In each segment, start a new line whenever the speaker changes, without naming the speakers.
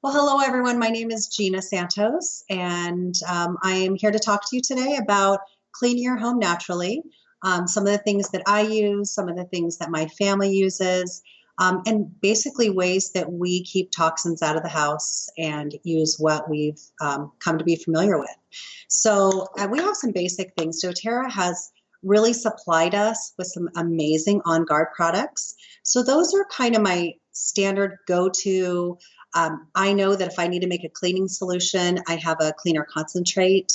Well, hello everyone. My name is Jeana Santos, and I am here to talk to you today about cleaning your home naturally. Some of the things that I use, some of the things that my family uses, and basically ways that we keep toxins out of the house and use what we've come to be familiar with. So we have some basic things. doTERRA has really supplied us with some amazing On Guard products. So those are kind of my standard go-to. I know that if I need to make a cleaning solution, I have a cleaner concentrate.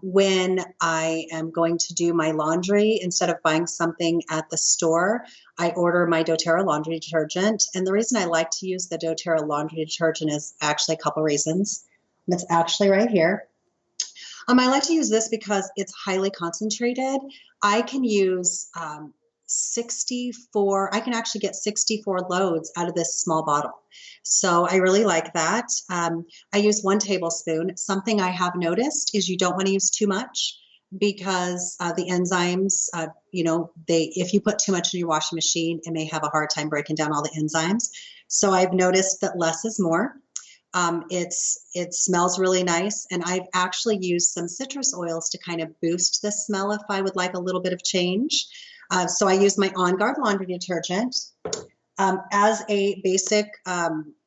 When I am going to do my laundry, instead of buying something at the store, I order my doTERRA laundry detergent. And the reason I like to use the doTERRA laundry detergent is actually a couple reasons. It's actually right here. I like to use this because it's highly concentrated. I can use 64, I can actually get 64 loads out of this small bottle. So I really like that. I use 1 tablespoon. Something I have noticed is you don't want to use too much because the enzymes, if you put too much in your washing machine, it may have a hard time breaking down all the enzymes. So I've noticed that less is more. It smells really nice, and I've actually used some citrus oils to kind of boost the smell if I would like a little bit of change. So I use my On Guard laundry detergent. As a basic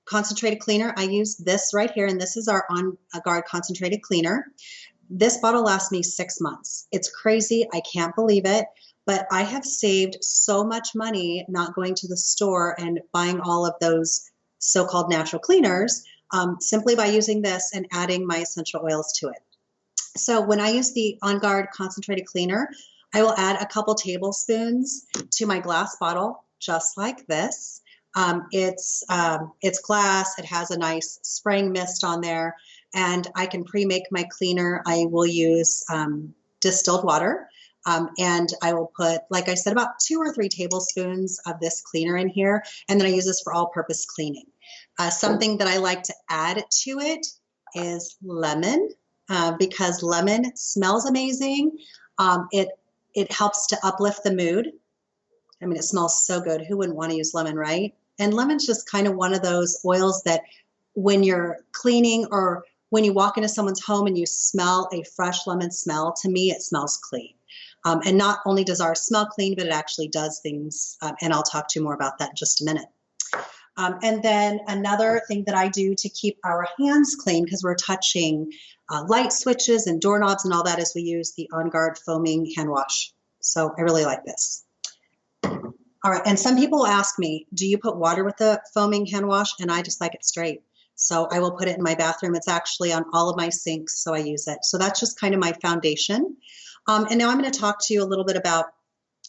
concentrated cleaner, I use this right here, and this is our On Guard concentrated cleaner. This bottle lasts me 6 months. It's crazy. I can't believe it, but I have saved so much money not going to the store and buying all of those so-called natural cleaners simply by using this and adding my essential oils to it. So when I use the On Guard concentrated cleaner, I will add a couple tablespoons to my glass bottle, just like this. It's glass. It has a nice spraying mist on there, and I can pre-make my cleaner. I will use distilled water, and I will put, like I said, about 2 or 3 tablespoons of this cleaner in here, and then I use this for all-purpose cleaning. Something that I like to add to it is lemon, because lemon smells amazing. It helps to uplift the mood. I mean, it smells so good. Who wouldn't want to use lemon, right? And lemon's just kind of one of those oils that when you're cleaning or when you walk into someone's home and you smell a fresh lemon smell, to me, it smells clean. And not only does ours smell clean, but it actually does things, and I'll talk to you more about that in just a minute. And then another thing that I do to keep our hands clean, because we're touching light switches and doorknobs and all that, is we use the On Guard foaming hand wash. So I really like this. All right, and some people ask me, do you put water with the foaming hand wash? And I just like it straight. So I will put it in my bathroom. It's actually on all of my sinks, so I use it. So that's just kind of my foundation. And now I'm going to talk to you a little bit about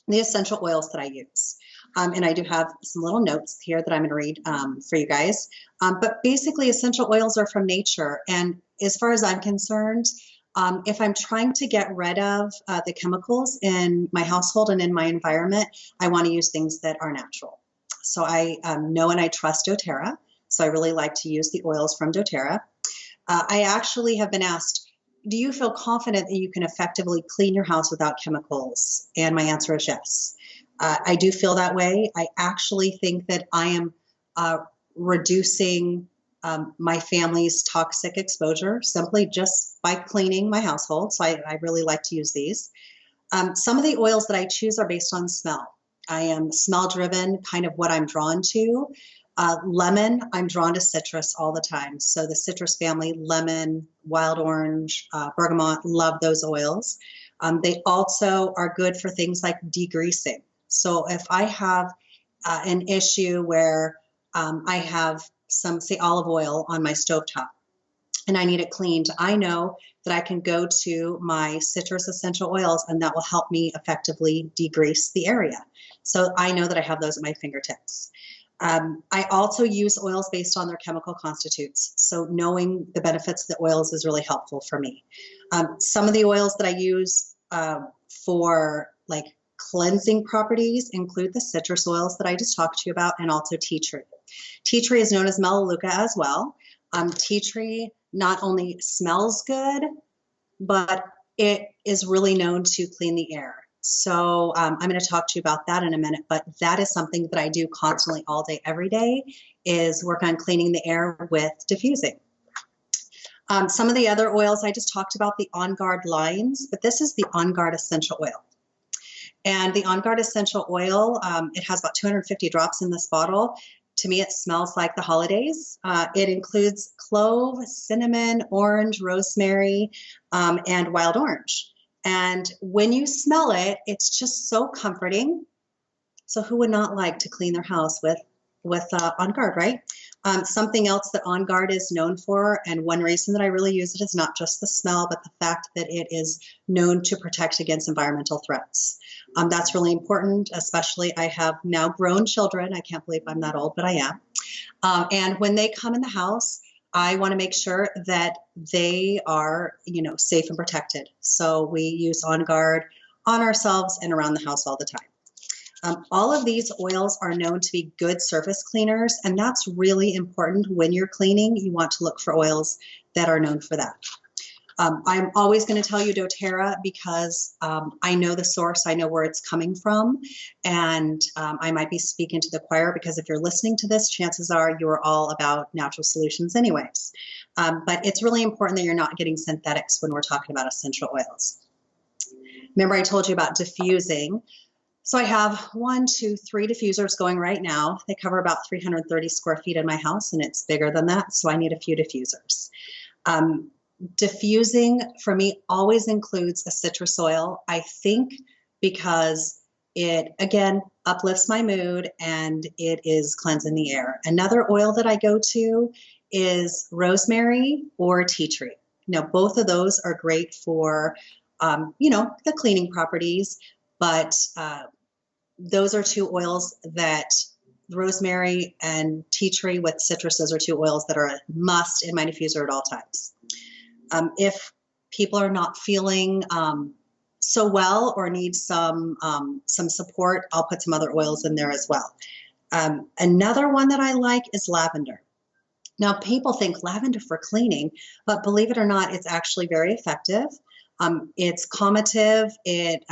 the essential oils that I use. And I do have some little notes here that I'm going to read for you guys. But basically, essential oils are from nature. And as far as I'm concerned, if I'm trying to get rid of the chemicals in my household and in my environment, I want to use things that are natural. So I know and I trust doTERRA. So I really like to use the oils from doTERRA. I actually have been asked, do you feel confident that you can effectively clean your house without chemicals? And my answer is yes. I do feel that way. I actually think that I am reducing my family's toxic exposure simply just by cleaning my household. So I really like to use these. Some of the oils that I choose are based on smell. I am smell driven, kind of what I'm drawn to. Lemon, I'm drawn to citrus all the time. So the citrus family, lemon, wild orange, bergamot, love those oils. They also are good for things like degreasing. So if I have an issue where I have some, say, olive oil on my stovetop and I need it cleaned, I know that I can go to my citrus essential oils and that will help me effectively degrease the area. So I know that I have those at my fingertips. I also use oils based on their chemical constitutes. So knowing the benefits of the oils is really helpful for me. Some of the oils that I use for like cleansing properties include the citrus oils that I just talked to you about, and also tea tree. Tea tree is known as melaleuca as well. Tea tree not only smells good, but it is really known to clean the air. So I'm going to talk to you about that in a minute, but that is something that I do constantly all day, every day. is work on cleaning the air with diffusing. Some of the other oils, I just talked about the On Guard lines, but this is the On Guard essential oil. And the On Guard essential oil, it has about 250 drops in this bottle. To me, it smells like the holidays. It includes clove, cinnamon, orange, rosemary, and wild orange. And when you smell it, it's just so comforting. So who would not like to clean their house with On Guard, right? Something else that On Guard is known for, and one reason that I really use it is not just the smell, but the fact that it is known to protect against environmental threats. That's really important, especially I have now grown children. I can't believe I'm that old, but I am. And when they come in the house, I want to make sure that they are, safe and protected. So we use On Guard on ourselves and around the house all the time. All of these oils are known to be good surface cleaners, and that's really important when you're cleaning. You want to look for oils that are known for that. I'm always going to tell you doTERRA because I know the source, I know where it's coming from, and I might be speaking to the choir because if you're listening to this, chances are you're all about natural solutions anyways. But it's really important that you're not getting synthetics when we're talking about essential oils. Remember I told you about diffusing. So I have 1, 2, 3 diffusers going right now. They cover about 330 square feet in my house, and it's bigger than that, so I need a few diffusers. Diffusing for me always includes a citrus oil, I think because it, again, uplifts my mood and it is cleansing the air. Another oil that I go to is rosemary or tea tree. Now, both of those are great for, the cleaning properties, but those are 2 oils that rosemary and tea tree with citrus, those are 2 oils that are a must in my diffuser at all times. If people are not feeling so well or need some support, I'll put some other oils in there as well. Another one that I like is lavender. Now, people think lavender for cleaning, but believe it or not, it's actually very effective. It's calmative, it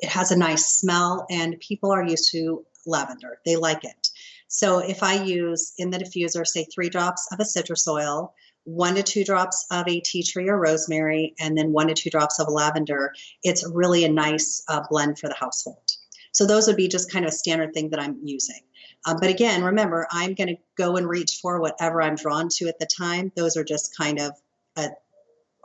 has a nice smell, and people are used to lavender. They like it. So if I use in the diffuser, say 3 drops of a citrus oil, 1 to 2 drops of a tea tree or rosemary, and then 1 to 2 drops of lavender, it's really a nice blend for the household. So those would be just kind of a standard thing that I'm using. But again, remember, I'm going to go and reach for whatever I'm drawn to at the time. Those are just kind of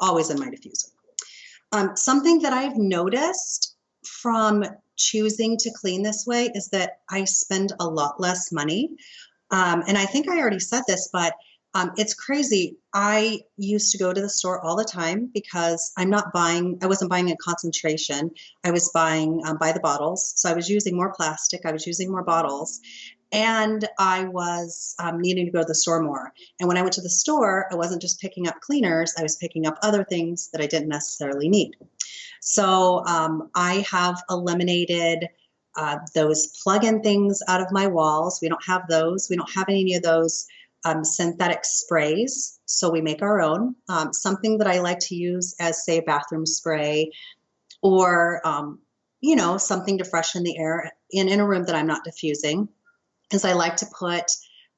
always in my diffuser. Something that I've noticed from choosing to clean this way is that I spend a lot less money. And I think I already said this, but it's crazy. I used to go to the store all the time because I wasn't buying in concentration. I was buying by the bottles. So I was using more plastic. I was using more bottles. And I was needing to go to the store more. And when I went to the store, I wasn't just picking up cleaners, I was picking up other things that I didn't necessarily need. So I have eliminated those plug-in things out of my walls. We don't have those. We don't have any of those synthetic sprays, so we make our own. Something that I like to use as, say, a bathroom spray or, something to freshen the air in a room that I'm not diffusing. Is I like to put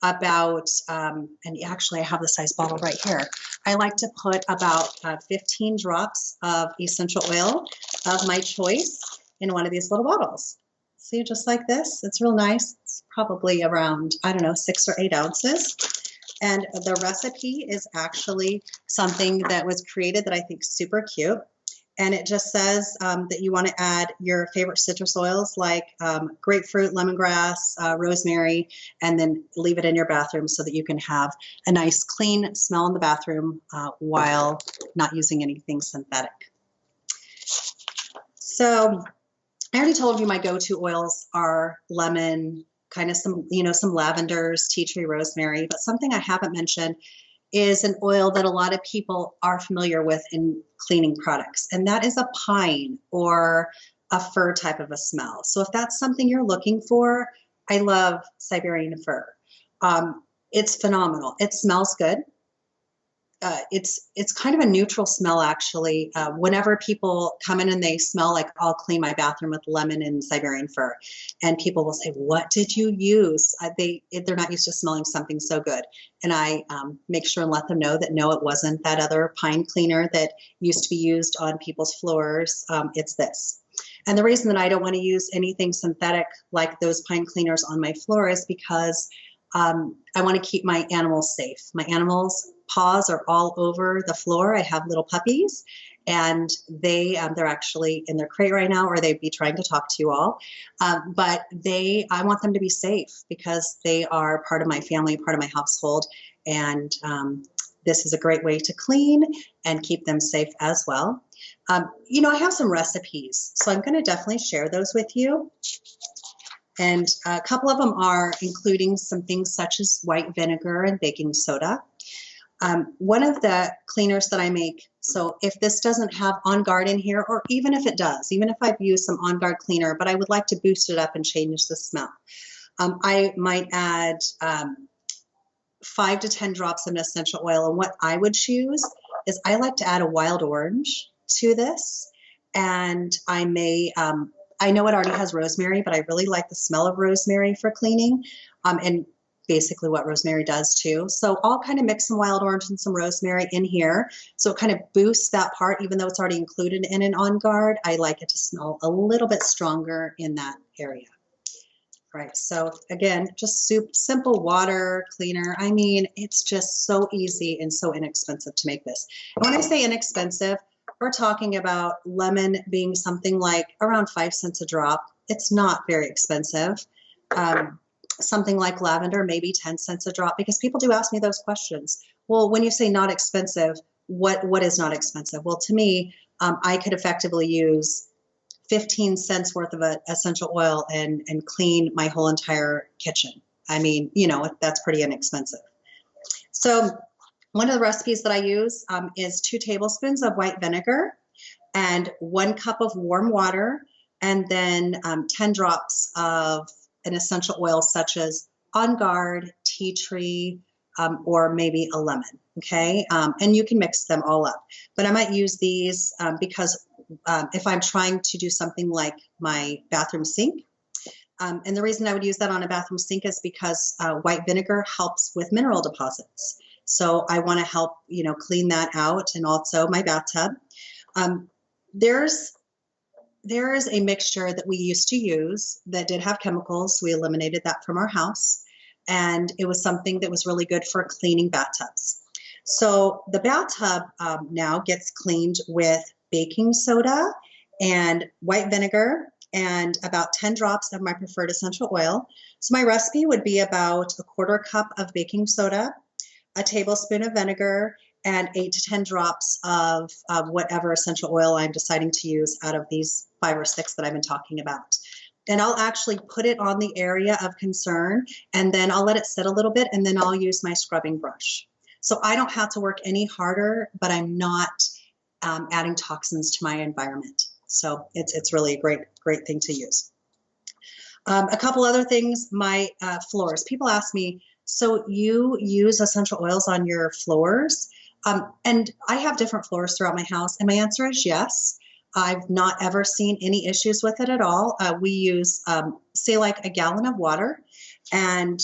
about, and actually I have the size bottle right here. I like to put about 15 drops of essential oil of my choice in one of these little bottles. See, just like this, it's real nice. It's probably around, 6 or 8 ounces. And the recipe is actually something that was created that I think is super cute. And it just says that you want to add your favorite citrus oils like grapefruit, lemongrass, rosemary, and then leave it in your bathroom so that you can have a nice clean smell in the bathroom while not using anything synthetic. So I already told you my go-to oils are lemon, kind of some lavenders, tea tree, rosemary, but something I haven't mentioned is an oil that a lot of people are familiar with in cleaning products, and that is a pine or a fir type of a smell. So if that's something you're looking for, I love Siberian fir. It's phenomenal. It smells good. it's kind of a neutral smell actually. Whenever people come in and they smell like I'll clean my bathroom with lemon and Siberian fir, and people will say, "What did you use?" They're not used to smelling something so good, and I make sure and let them know that no, it wasn't that other pine cleaner that used to be used on people's floors. It's this. And the reason that I don't want to use anything synthetic like those pine cleaners on my floor is because I want to keep my animals safe. My animals' paws are all over the floor. I have little puppies, and they're actually in their crate right now, or they'd be trying to talk to you all. But I want them to be safe because they are part of my family, part of my household, and this is a great way to clean and keep them safe as well. I have some recipes, so I'm going to definitely share those with you. And a couple of them are including some things such as white vinegar and baking soda. One of the cleaners that I make, so if this doesn't have On Guard in here, or even if it does, even if I've used some On Guard cleaner, but I would like to boost it up and change the smell, I might add 5 to 10 drops of an essential oil. And what I would choose is I like to add a wild orange to this. And I may, I know it already has rosemary, but I really like the smell of rosemary for cleaning, and basically what rosemary does too. So I'll kind of mix some wild orange and some rosemary in here. So it kind of boosts that part, even though it's already included in an On Guard. I like it to smell a little bit stronger in that area. Right, so again, just simple water cleaner. I mean, it's just so easy and so inexpensive to make this. And when I say inexpensive, we're talking about lemon being something like around 5 cents a drop. It's not very expensive. Something like lavender, maybe 10 cents a drop, because people do ask me those questions. Well, when you say not expensive, what is not expensive? Well, to me, I could effectively use 15 cents worth of essential oil and clean my whole entire kitchen. I mean, that's pretty inexpensive. So one of the recipes that I use is 2 tablespoons of white vinegar and 1 cup of warm water, and then 10 drops of an essential oil such as On Guard, tea tree, or maybe a lemon, okay? And you can mix them all up. But I might use these because if I'm trying to do something like my bathroom sink, and the reason I would use that on a bathroom sink is because white vinegar helps with mineral deposits. So I want to help, clean that out, and also my bathtub. There's a mixture that we used to use that did have chemicals. We eliminated that from our house, and it was something that was really good for cleaning bathtubs. So the bathtub now gets cleaned with baking soda and white vinegar and about 10 drops of my preferred essential oil. So my recipe would be about a 1/4 cup of baking soda, a tablespoon of vinegar, and 8 to 10 drops of whatever essential oil I'm deciding to use out of these 5 or 6 that I've been talking about. And I'll actually put it on the area of concern, and then I'll let it sit a little bit, and then I'll use my scrubbing brush. So I don't have to work any harder, but I'm not adding toxins to my environment. So it's really a great thing to use. A couple other things, my floors. People ask me, so you use essential oils on your floors? And I have different floors throughout my house, and my answer is yes. I've not ever seen any issues with it at all. We use, say, like a gallon of water and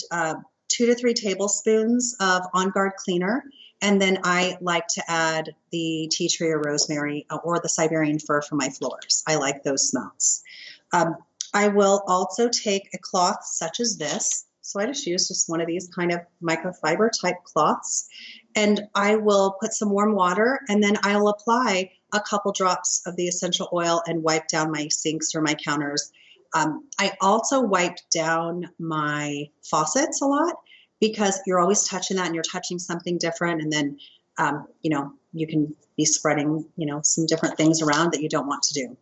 2 to 3 tablespoons of On Guard cleaner. And then I like to add the tea tree or rosemary or the Siberian fir for my floors. I like those smells. I will also take a cloth such as this. So I just one of these kind of microfiber type cloths. And I will put some warm water, and then I'll apply a couple drops of the essential oil and wipe down my sinks or my counters. I also wipe down my faucets a lot, because you're always touching that and you're touching something different. And then, you can be spreading, some different things around that you don't want to do.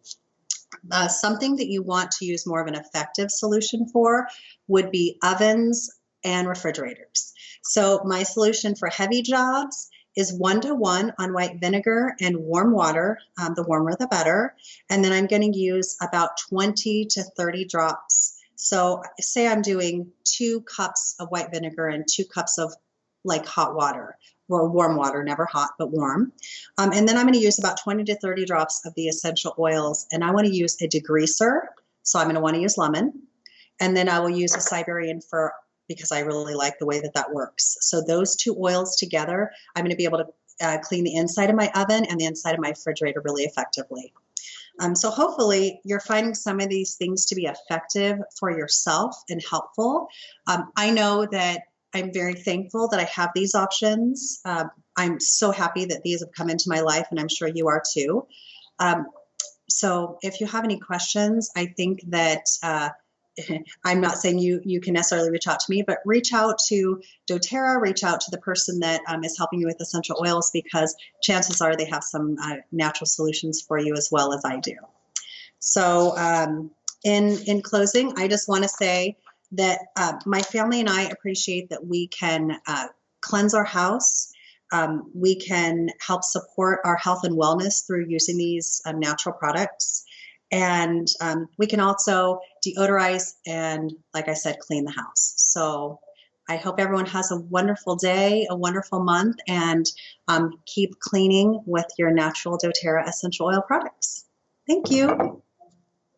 Something that you want to use more of an effective solution for would be ovens and refrigerators. So my solution for heavy jobs is 1-to-1 on white vinegar and warm water. The warmer, the better. And then I'm going to use about 20 to 30 drops. So say I'm doing 2 cups of white vinegar and 2 cups of like hot water or warm water, never hot, but warm. And then I'm going to use about 20 to 30 drops of the essential oils, and I want to use a degreaser. So I'm going to want to use lemon, and then I will use a Siberian fir because I really like the way that that works. So those two oils together, I'm going to be able to clean the inside of my oven and the inside of my refrigerator really effectively. So hopefully you're finding some of these things to be effective for yourself and helpful. I know that I'm very thankful that I have these options. I'm so happy that these have come into my life, and I'm sure you are too. So if you have any questions, I think that I'm not saying you can necessarily reach out to me, but reach out to doTERRA, reach out to the person that is helping you with essential oils, because chances are they have some natural solutions for you as well as I do. So in closing, I just want to say that my family and I appreciate that we can cleanse our house. We can help support our health and wellness through using these natural products. And we can also deodorize and, like I said, clean the house. So I hope everyone has a wonderful day, a wonderful month, and keep cleaning with your natural doTERRA essential oil products. Thank you.